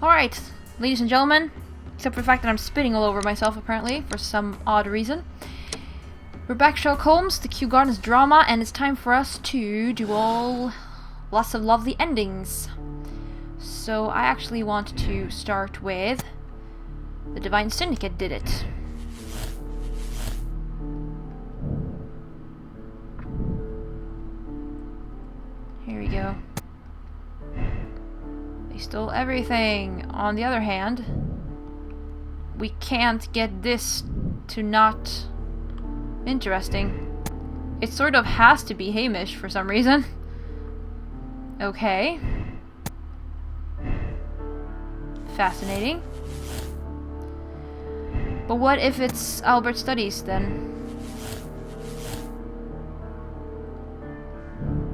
Alright, ladies and gentlemen, except for the fact that I'm spitting all over myself apparently, for some odd reason. We're back, Sherlock Holmes, the Kew Gardens drama, and it's time for us to do lots of lovely endings. So I actually want to start with the Divine Syndicate did it. Here we go. They stole everything. On the other hand, we can't get this to not interesting. It sort of has to be Hamish for some reason. Okay. Fascinating. But what if it's Albert's studies then?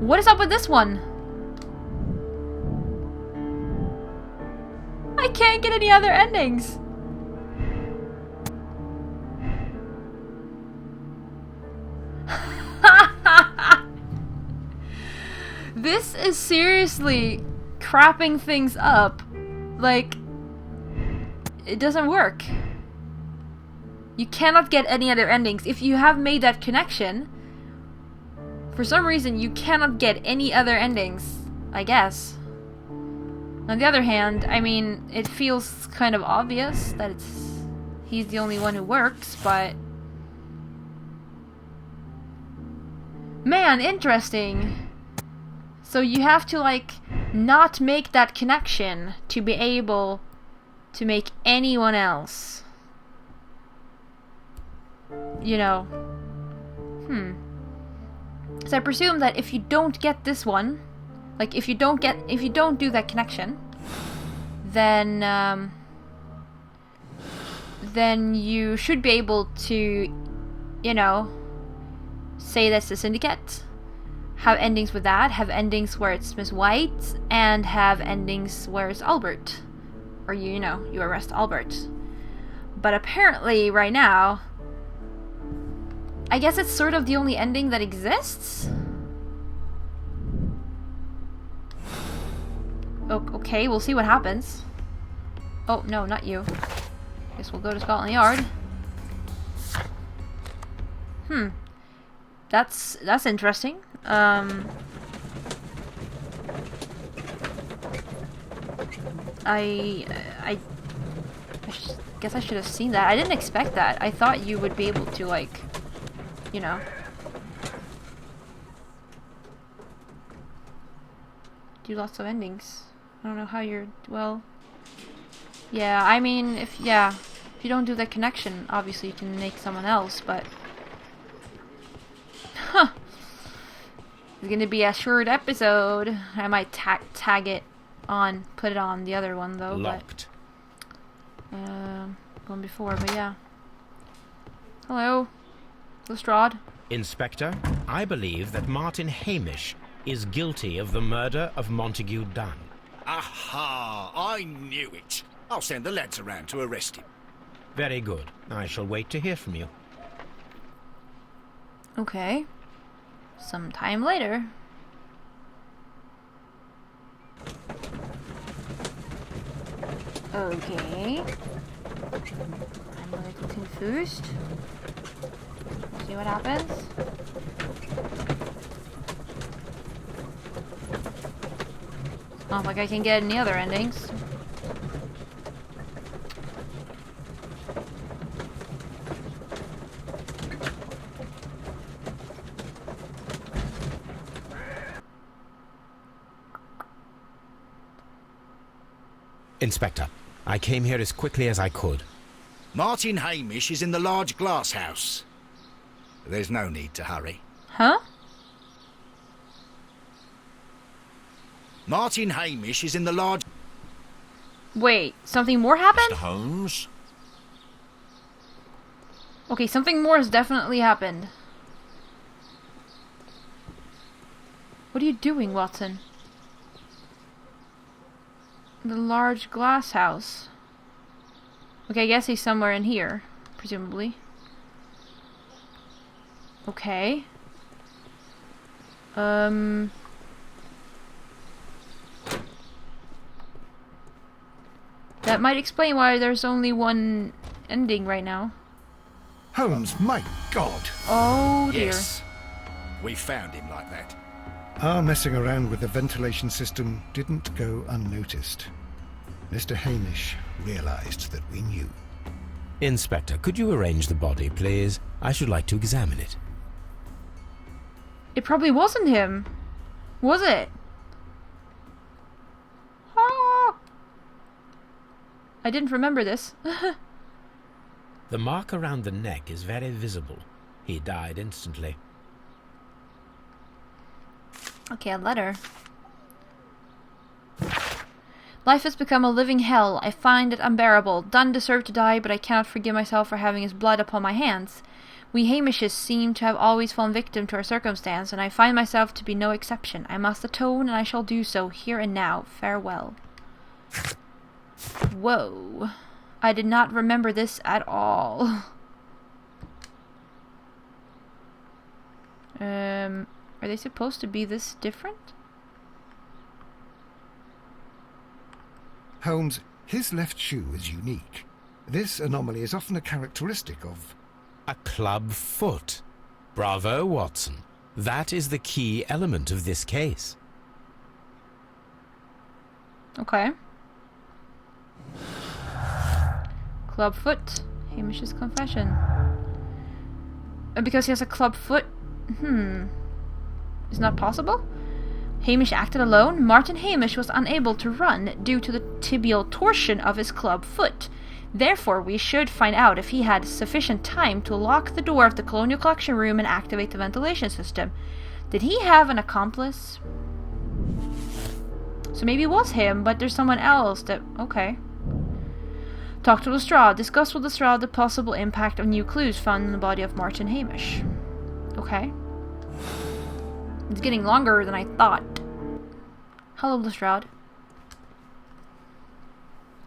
What is up with this one? I can't get any other endings. This is seriously crapping things up. Like, it doesn't work. You cannot get any other endings. If you have made that connection, for some reason you cannot get any other endings, I guess. On the other hand, I mean, it feels kind of obvious that he's the only one who works, but... Man, interesting. So you have to, like, not make that connection to be able to make anyone else. You know. So I presume that if you don't get this one, like if you don't do that connection, then you should be able to, you know, say that's the Syndicate, have endings with that, have endings where it's Miss White, and have endings where it's Albert, or you know, you arrest Albert. But apparently right now, I guess it's sort of the only ending that exists? Okay, we'll see what happens. Oh, no, not you. Guess we'll go to Scotland Yard. That's interesting. I guess I should have seen that. I didn't expect that. I thought you would be able to, like, you know, do lots of endings. I don't know how you're, well, yeah, I mean, if you don't do that connection, obviously you can make someone else, but it's gonna be a short episode. I might tag it on, put it on the other one though. Locked. But one before, but yeah. Hello, Lestrade. Inspector, I believe that Martin Hamish is guilty of the murder of Montague Dunne. Aha! I knew it. I'll send the lads around to arrest him. Very good. I shall wait to hear from you. Okay. Some time later. Okay. I'm a little confused. We'll see what happens. Not like I can get any other endings. Inspector, I came here as quickly as I could. Martin Hamish is in the large glass house. There's no need to hurry. Huh? Martin Hamish is in the large... Wait, something more happened? Mr. Holmes? Okay, something more has definitely happened. What are you doing, Watson? The large glass house. Okay, I guess he's somewhere in here, presumably. Okay. That might explain why there's only one ending right now. Holmes, my God! Oh dear. Yes. We found him like that. Our messing around with the ventilation system didn't go unnoticed. Mr. Hamish realized that we knew. Inspector, could you arrange the body, please? I should like to examine it. It probably wasn't him. Was it? Ah! I didn't remember this. The mark around the neck is very visible. He died instantly. Okay, a letter. Life has become a living hell. I find it unbearable. Dunne deserved to die, but I cannot forgive myself for having his blood upon my hands. We Hamishes seem to have always fallen victim to our circumstance, and I find myself to be no exception. I must atone, and I shall do so, here and now. Farewell. Whoa. I did not remember this at all. Are they supposed to be this different? Holmes, his left shoe is unique. This anomaly is often a characteristic of... A club foot. Bravo, Watson. That is the key element of this case. Okay. Club foot. Hamish's confession. Because he has a club foot? Is not possible? Hamish acted alone. Martin Hamish was unable to run due to the tibial torsion of his club foot. Therefore, we should find out if he had sufficient time to lock the door of the Colonial Collection Room and activate the ventilation system. Did he have an accomplice? So maybe it was him, but there's someone else that... Okay. Talk to Lestrade. Discuss with Lestrade the possible impact of new clues found in the body of Martin Hamish. Okay. It's getting longer than I thought. Hello, Lestrade.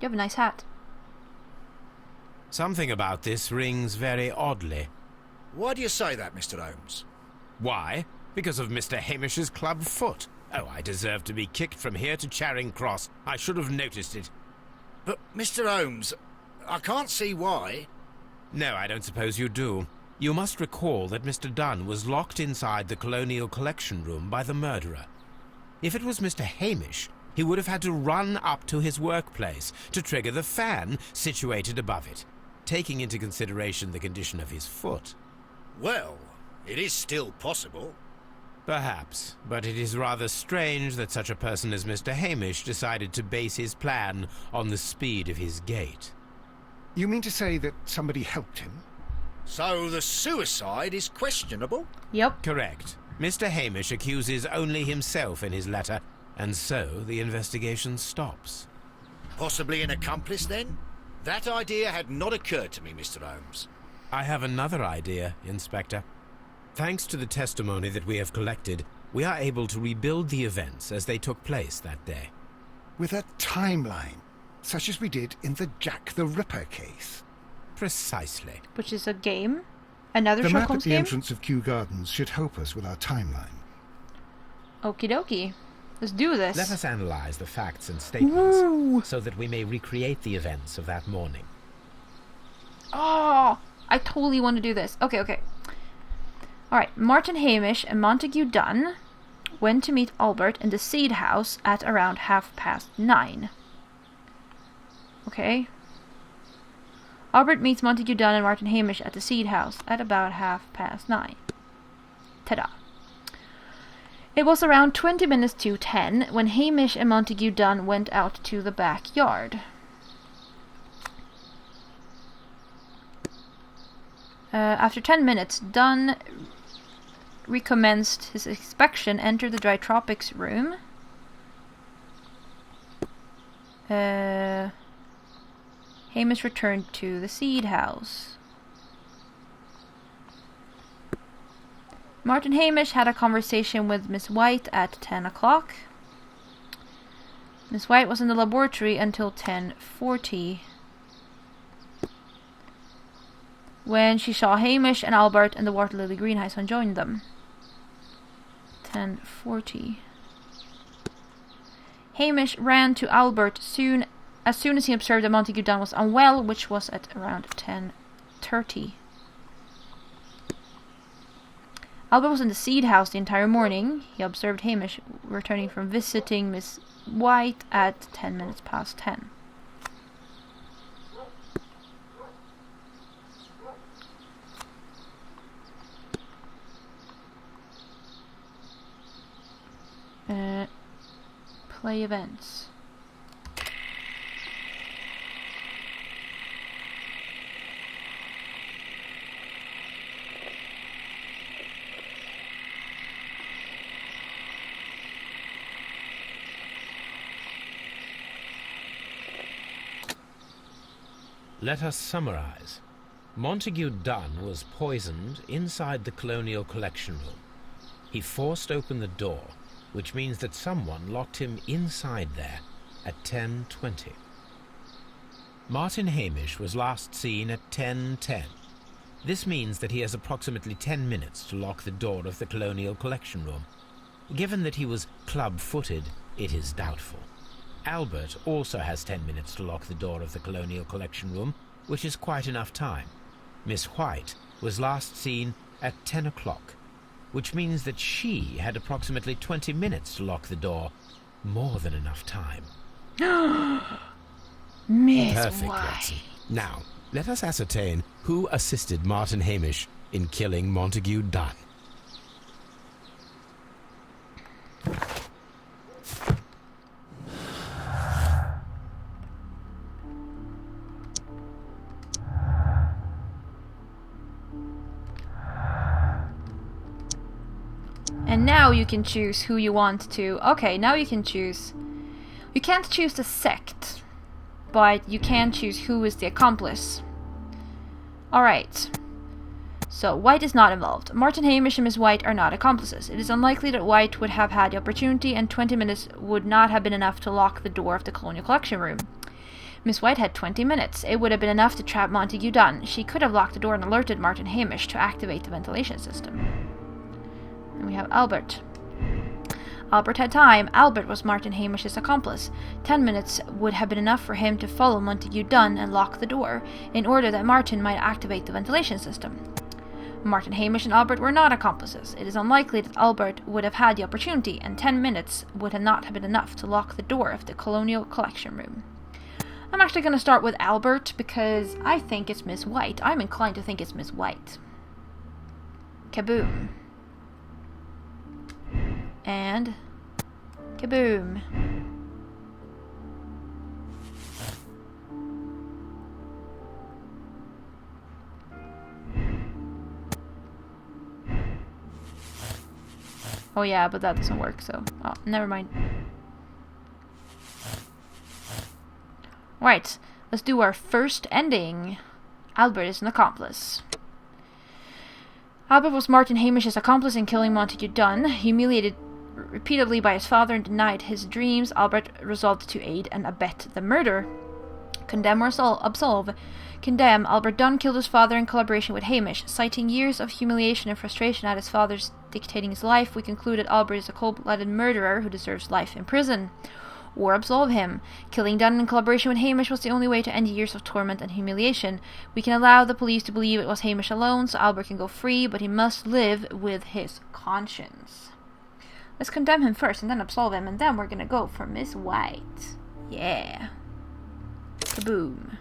You have a nice hat. Something about this rings very oddly. Why do you say that, Mr. Holmes? Why? Because of Mr. Hamish's club foot. Oh, I deserve to be kicked from here to Charing Cross. I should have noticed it. But, Mr. Holmes, I can't see why. No, I don't suppose you do. You must recall that Mr. Dunne was locked inside the Colonial Collection Room by the murderer. If it was Mr. Hamish, he would have had to run up to his workplace to trigger the fan situated above it, taking into consideration the condition of his foot. Well, it is still possible. Perhaps, but it is rather strange that such a person as Mr. Hamish decided to base his plan on the speed of his gait. You mean to say that somebody helped him? So the suicide is questionable? Yep. Correct. Mr. Hamish accuses only himself in his letter, and so the investigation stops. Possibly an accomplice, then? That idea had not occurred to me, Mr. Holmes. I have another idea, Inspector. Thanks to the testimony that we have collected, we are able to rebuild the events as they took place that day. With a timeline, such as we did in the Jack the Ripper case. Precisely. Which is a game? Another The Sherlock map at Holmes the game? entrance of Kew Gardens should help us with our timeline. Okie dokie. Let's do this. Let us analyze the facts and statements Woo! so that we may recreate the events of that morning. Oh, I totally want to do this. Okay. Alright, Martin Hamish and Montague Dunne went to meet Albert in the Seed House at around 9:30. Okay. Albert meets Montague Dunne and Martin Hamish at the Seed House at about 9:30. Ta-da. It was around 20 minutes to 10 when Hamish and Montague Dunne went out to the backyard. After 10 minutes, Dunne recommenced his inspection, entered the Dry Tropics room. Hamish returned to the Seed House. Martin Hamish had a conversation with Miss White at 10 o'clock. Miss White was in the laboratory until 10:40. When she saw Hamish and Albert and the Water Lily Greenhouse and joined them. 10:40. Hamish ran to Albert soon as soon as he observed that Montague Dunne was unwell, which was at around 10:30. Albert was in the Seed House the entire morning. He observed Hamish returning from visiting Miss White at 10 minutes past 10. Play events. Let us summarize. Montague Dunne was poisoned inside the Colonial Collection Room. He forced open the door, which means that someone locked him inside there at 10:20. Martin Hamish was last seen at 10:10. This means that he has approximately 10 minutes to lock the door of the Colonial Collection Room. Given that he was club-footed, it is doubtful. Albert also has 10 minutes to lock the door of the Colonial Collection Room, which is quite enough time. Miss White was last seen at 10 o'clock, which means that she had approximately 20 minutes to lock the door. More than enough time. Miss Perfect, White. Watson. Now, let us ascertain who assisted Martin Hamish in killing Montague Dunne. And now you can choose who you want to... Okay, now you can choose... You can't choose the sect, but you can choose who is the accomplice. Alright. So, White is not involved. Martin Hamish and Miss White are not accomplices. It is unlikely that White would have had the opportunity, and 20 minutes would not have been enough to lock the door of the Colonial Collection Room. Miss White had 20 minutes. It would have been enough to trap Montague Dunne. She could have locked the door and alerted Martin Hamish to activate the ventilation system. And we have Albert. Albert had time. Albert was Martin Hamish's accomplice. 10 minutes would have been enough for him to follow Montague Dunne and lock the door, in order that Martin might activate the ventilation system. Martin Hamish and Albert were not accomplices. It is unlikely that Albert would have had the opportunity, and 10 minutes would have not have been enough to lock the door of the Colonial Collection Room. I'm actually going to start with Albert, because I think it's Miss White. I'm inclined to think it's Miss White. Kaboom. And kaboom. Oh yeah, but that doesn't work, so... Oh, never mind. Right, let's do our first ending. Albert is an accomplice. Albert was Martin Hamish's accomplice in killing Montague Dunne. Humiliated repeatedly by his father and denied his dreams, Albert resolved to aid and abet the murder. Condemn or absolve. Condemn. Albert Dunne killed his father in collaboration with Hamish. Citing years of humiliation and frustration at his father's dictating his life, we conclude that Albert is a cold-blooded murderer who deserves life in prison. Or absolve him. Killing Dunne in collaboration with Hamish was the only way to end years of torment and humiliation. We can allow the police to believe it was Hamish alone, so Albert can go free, but he must live with his conscience. Let's condemn him first, and then absolve him, and then we're gonna go for Miss White. Yeah. Kaboom.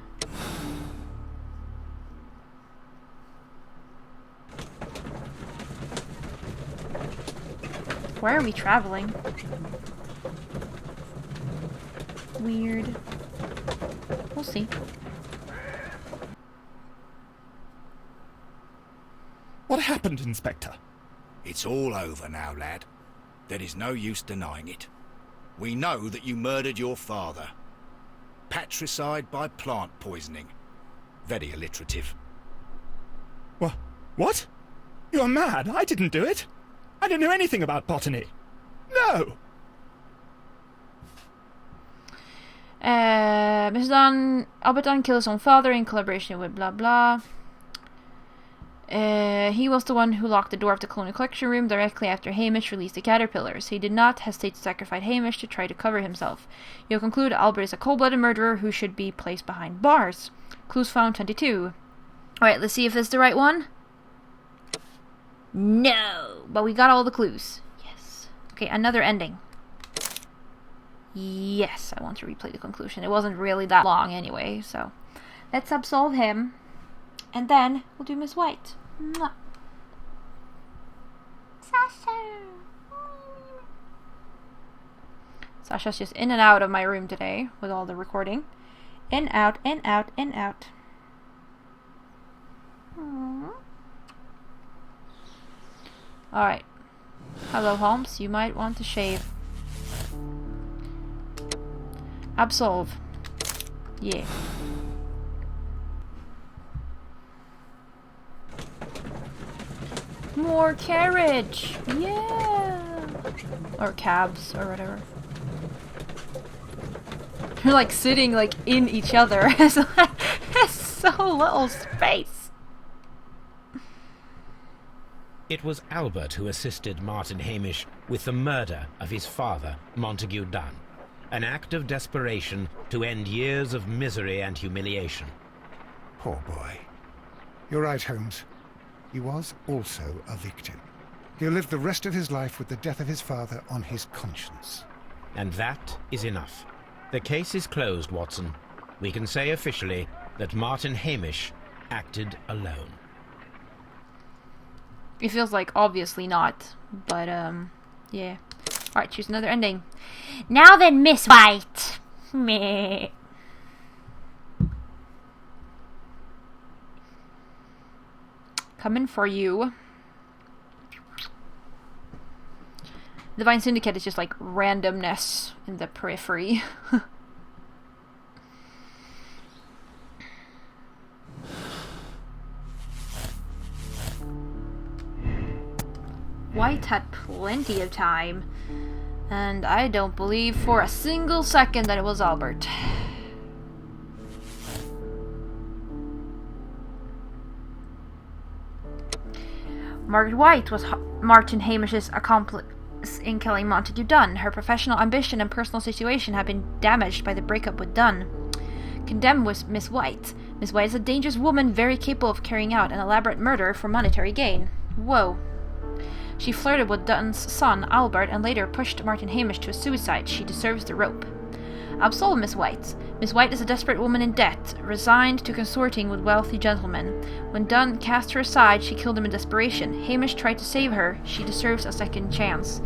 Where are we traveling? Weird. We'll see. What happened, Inspector? It's all over now, lad. There is no use denying it. We know that you murdered your father. Patricide by plant poisoning. Very alliterative. What? You're mad. I didn't do it. I don't know anything about botany. No! Mr. Dunne, Albert Dunne killed his own father in collaboration with blah blah. He was the one who locked the door of the Colonial Collection Room directly after Hamish released the caterpillars. He did not hesitate to sacrifice Hamish to try to cover himself. You'll conclude Albert is a cold-blooded murderer who should be placed behind bars. Clues found 22. Alright, let's see if it's the right one. No! But we got all the clues. Yes. Okay, another ending. Yes, I want to replay the conclusion. It wasn't really that long anyway, so... Let's absolve him. And then we'll do Miss White. Mwah. Sasha! Sasha's just in and out of my room today with all the recording. In, out, in, out, in, out. Alright. Hello, Holmes. You might want to shave. Absolve. Yeah. More carriage! Yeah! Or cabs, or whatever. You're like sitting like in each other. It's so little space. It was Albert who assisted Martin Hamish with the murder of his father, Montague Dunne. An act of desperation to end years of misery and humiliation. Poor boy. You're right, Holmes. He was also a victim. He'll live the rest of his life with the death of his father on his conscience. And that is enough. The case is closed, Watson. We can say officially that Martin Hamish acted alone. It feels like obviously not, but yeah. Alright, choose another ending. Now then, Miss White. Meh. Coming for you. The Divine Syndicate is just like randomness in the periphery. White had plenty of time, and I don't believe for a single second that it was Albert. Margaret White was Martin Hamish's accomplice in killing Montague Dunne. Her professional ambition and personal situation had been damaged by the breakup with Dunne. Condemned was Miss White. Miss White is a dangerous woman very capable of carrying out an elaborate murder for monetary gain. Whoa. She flirted with Dunne's son, Albert, and later pushed Martin Hamish to a suicide. She deserves the rope. Absolve Miss White. Miss White is a desperate woman in debt, resigned to consorting with wealthy gentlemen. When Dunne cast her aside, she killed him in desperation. Hamish tried to save her. She deserves a second chance.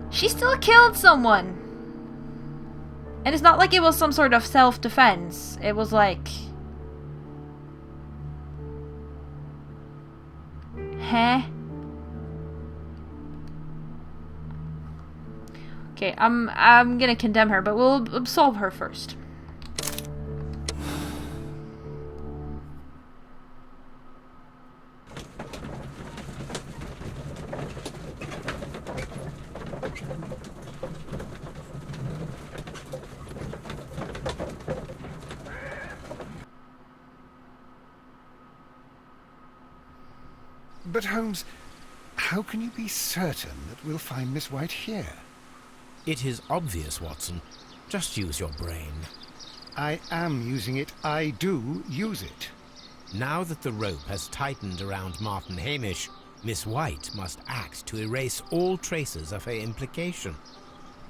She still killed someone! And it's not like it was some sort of self-defense. It was like... Huh? Okay, I'm gonna condemn her, but we'll absolve her first. But Holmes, how can you be certain that we'll find Miss White here? It is obvious, Watson. Just use your brain. I am using it. I do use it. Now that the rope has tightened around Martin Hamish, Miss White must act to erase all traces of her implication.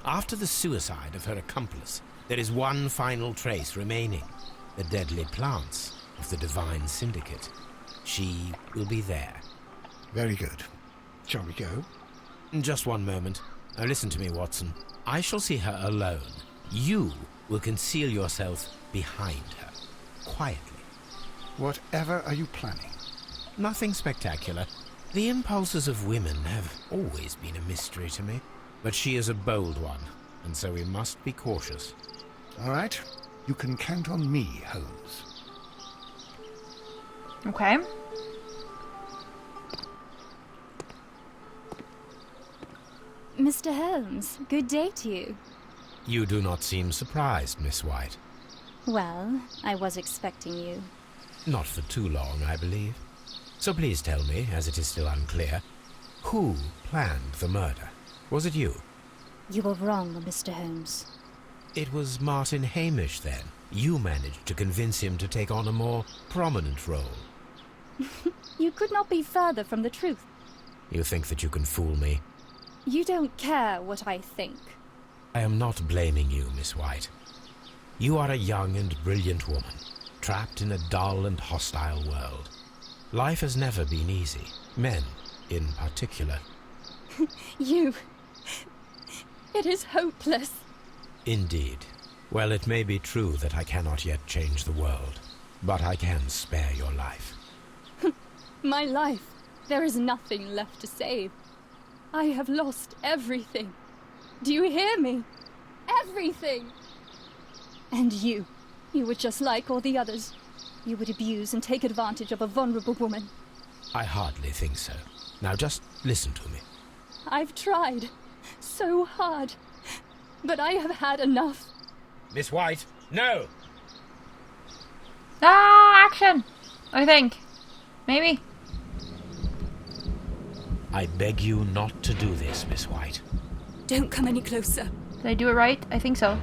After the suicide of her accomplice, there is one final trace remaining. The deadly plants of the Divine Syndicate. She will be there. Very good. Shall we go? Just one moment. Now listen to me, Watson. I shall see her alone. You will conceal yourself behind her. Quietly. Whatever are you planning? Nothing spectacular. The impulses of women have always been a mystery to me. But she is a bold one, and so we must be cautious. All right. You can count on me, Holmes. Okay. Mr. Holmes, good day to you. You do not seem surprised, Miss White. Well, I was expecting you. Not for too long, I believe. So please tell me, as it is still unclear, who planned the murder? Was it you? You were wrong, Mr. Holmes. It was Martin Hamish, then. You managed to convince him to take on a more prominent role. You could not be further from the truth. You think that you can fool me? You don't care what I think. I am not blaming you, Miss White. You are a young and brilliant woman, trapped in a dull and hostile world. Life has never been easy, men in particular. You... It is hopeless. Indeed. Well, it may be true that I cannot yet change the world, but I can spare your life. My life. There is nothing left to save. I have lost everything. Do you hear me? Everything! And you were just like all the others. You would abuse and take advantage of a vulnerable woman. I hardly think so. Now just listen to me. I've tried so hard, but I have had enough. Miss White, no! Ah, action! I think. Maybe. I beg you not to do this, Miss White. Don't come any closer. Did I do it right? I think so.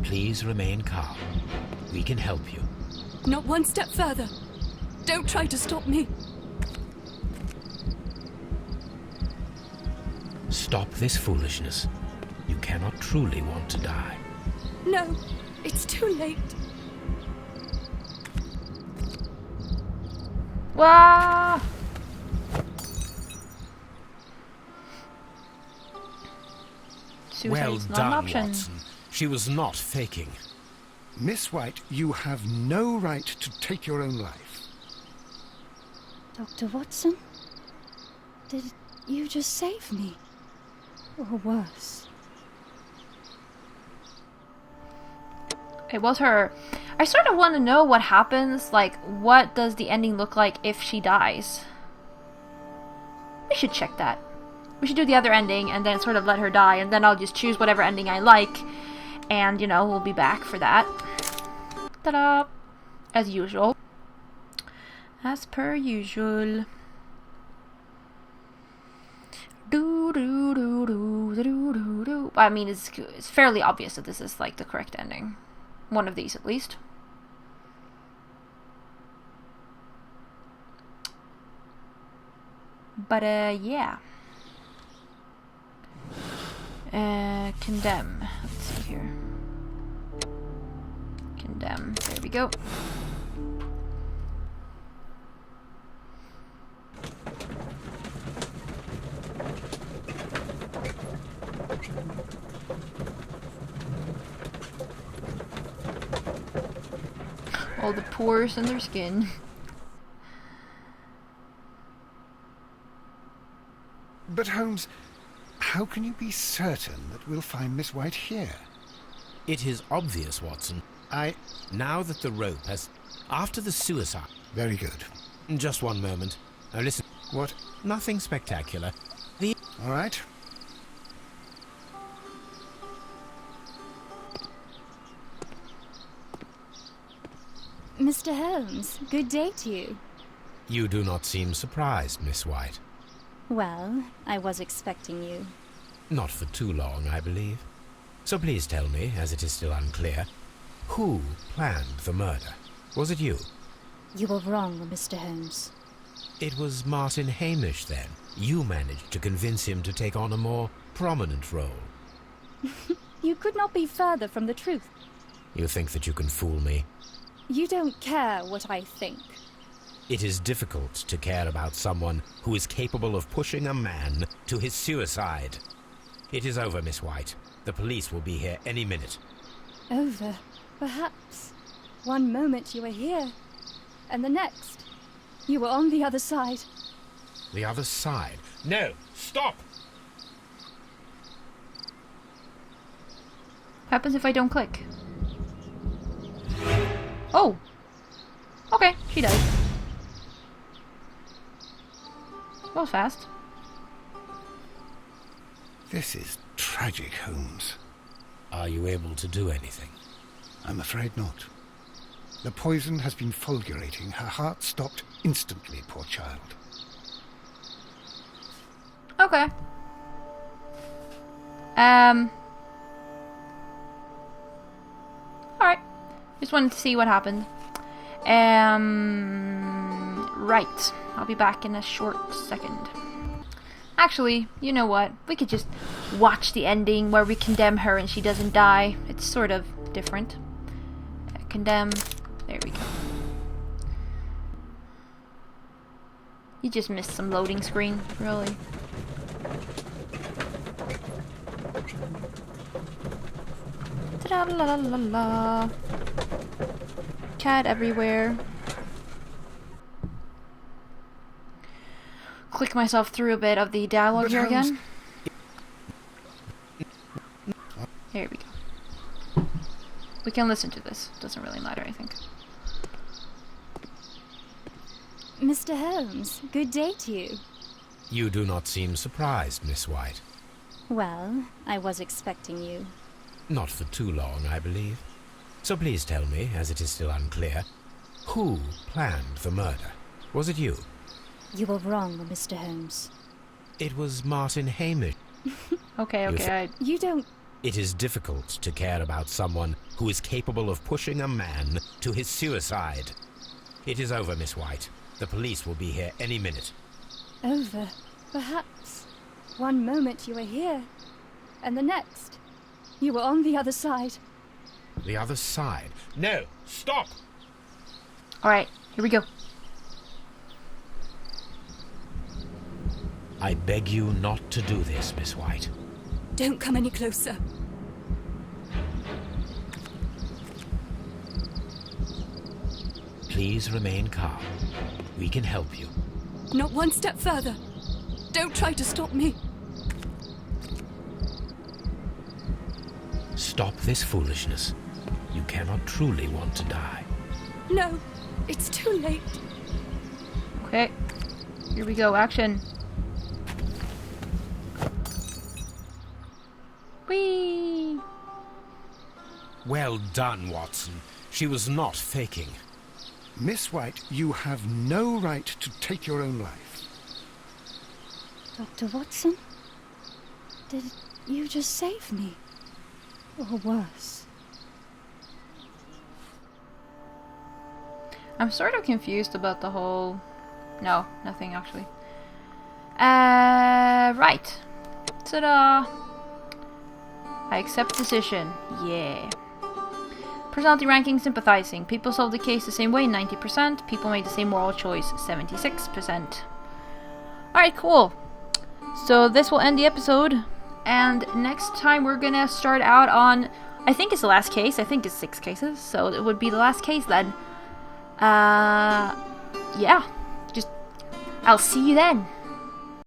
Please remain calm. We can help you. Not one step further. Don't try to stop me. Stop this foolishness. You cannot truly want to die. No, it's too late. Wow! Well Suicide's not an done, option. Watson. She was not faking. Miss White, you have no right to take your own life. Dr. Watson? Did you just save me? Or worse? It was her. I sort of want to know what happens, like, what does the ending look like if she dies? We should check that. We should do the other ending and then sort of let her die, and then I'll just choose whatever ending I like, and, you know, we'll be back for that. Ta-da! As usual. As per usual. Do. I mean, it's fairly obvious that this is, like, the correct ending. One of these, at least. But, yeah. Condemn. Let's see here. Condemn. There we go. All the pores in their skin. But Holmes, how can you be certain that we'll find Miss White here? It is obvious, Watson. Now that the rope has... After the suicide... Very good. Just one moment. Now listen. What? Nothing spectacular. All right. Mr. Holmes, good day to you. You do not seem surprised, Miss White. Well, I was expecting you. Not for too long, I believe. So please tell me, as it is still unclear, who planned the murder? Was it you? You were wrong, Mr. Holmes. It was Martin Hamish, then. You managed to convince him to take on a more prominent role. You could not be further from the truth. You think that you can fool me? You don't care what I think. It is difficult to care about someone who is capable of pushing a man to his suicide. It is over, Miss White. The police will be here any minute. Over, perhaps. One moment you were here, and the next, you were on the other side. The other side? No! Stop! What happens if I don't click? Oh! Okay, she died. That was fast. This is tragic, Holmes. Are you able to do anything? I'm afraid not. The poison has been fulgurating. Her heart stopped instantly, poor child. Okay. Alright. Just wanted to see what happened. Right. I'll be back in a short second. Actually, you know what? We could just watch the ending where we condemn her and she doesn't die. It's sort of different. Condemn. There we go. You just missed some loading screen, really. Ta-da-la-la-la-la. Cat everywhere. Click myself through a bit of the dialogue But here Holmes- again. There we go. We can listen to this. Doesn't really matter, I think. Mr. Holmes, good day to you. You do not seem surprised, Miss White. Well, I was expecting you. Not for too long, I believe. So please tell me, as it is still unclear, who planned the murder? Was it you? You were wrong, Mr. Holmes. It was Martin Hamish. Okay, You don't... It is difficult to care about someone who is capable of pushing a man to his suicide. It is over, Miss White. The police will be here any minute. Over, perhaps. One moment you were here, and the next, you were on the other side. The other side? No! Stop! Alright, here we go. I beg you not to do this, Miss White. Don't come any closer. Please remain calm. We can help you. Not one step further. Don't try to stop me. Stop this foolishness. You cannot truly want to die. No, it's too late. Okay. Here we go, action. Whee! Well done, Watson. She was not faking. Miss White, you have no right to take your own life. Dr. Watson? Did you just save me? Or worse? I'm sort of confused about the whole... No, nothing actually. Right. Ta-da! I accept decision. Yeah. Personality ranking, sympathizing. People solve the case the same way, 90%. People made the same moral choice, 76%. Alright, cool. So this will end the episode. And next time we're gonna start out on... I think it's the last case. I think it's 6 cases. So it would be the last case then. Yeah. I'll see you then.